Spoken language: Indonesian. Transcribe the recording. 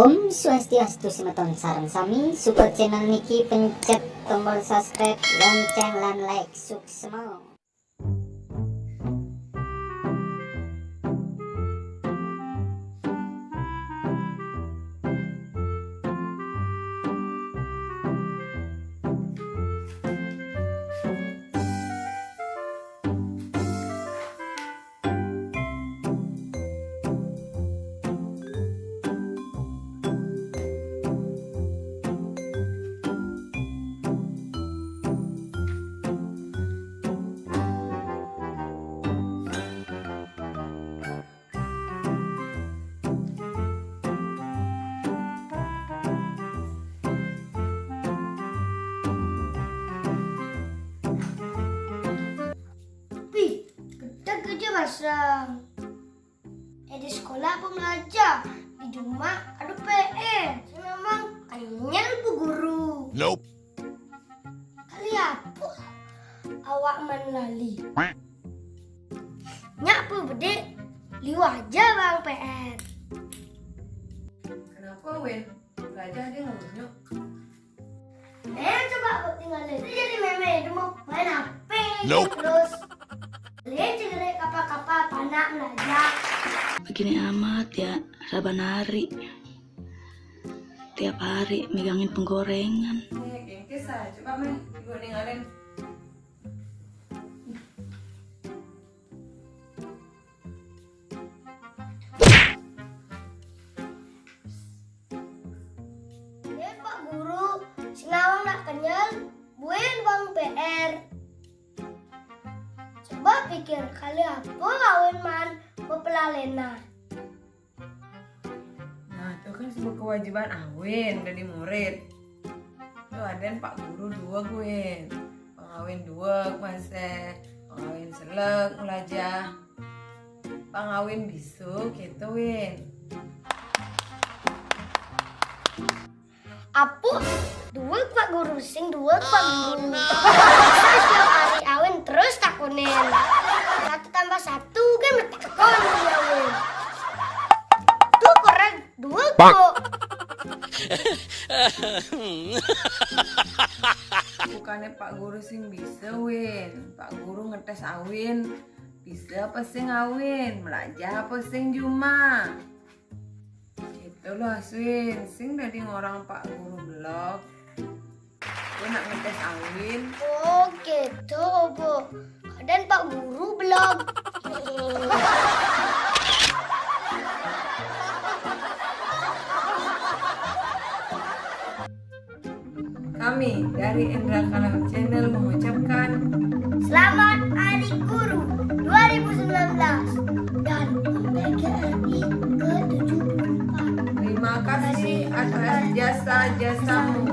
Om Swastiastu Semeton Sareng Sami support channel niki pencet tombol subscribe lonceng lan like suksema. Kerja basah. Di sekolah aku belajar, di rumah ada PR. Memang kalian Bu Guru. Nope. Kali apa? Awak menlali. Nyak apa bede? Liu aja bang PR. Kenapa Wen? Belajar dia nggak bunyi. Coba aku tinggalin. Itu jadi meme, dia mau main HP. Nope. Terus lihat cegere kapal-kapal panak belajar. Begini amat ya, saban hari. Tiap hari megangin penggorengan. Gengkes ah, coba men, gue ninggalin. Pak Guru, si ngawang nak kenyal, buin bang PR. Coba pikir kali apa kawin man pepelalena. Nah, itu kan sebuah kewajiban Awin dari murid. Tuh ada Pak Guru 2 Gwen. Pengawin 2 masa. Pengawin selek belajar. Pengawin bisu gitu Win. Apu, dua Pak Guru sing dua Pak Guru. Saya setiap hari awin terus takunin. 1 tambah 1 kan mesti tekon ya awin. Tuh korek 2 kok. Bukannya Pak Guru sing bisa Win. Pak Guru ngetes Awin. Bisa apa sing Awin? Belajar apa sing Juma? Gitu loh Aswin. Sing dari orang Pak Guru blog. Gue nak ngetes Awin. Oh gitu Bu. Dan Pak Guru belum. Kami dari Indra Kalam Channel mengucapkan Selamat Hari Guru 2019 dan PGRI ke-74. terima kasih atas jasa-jasamu.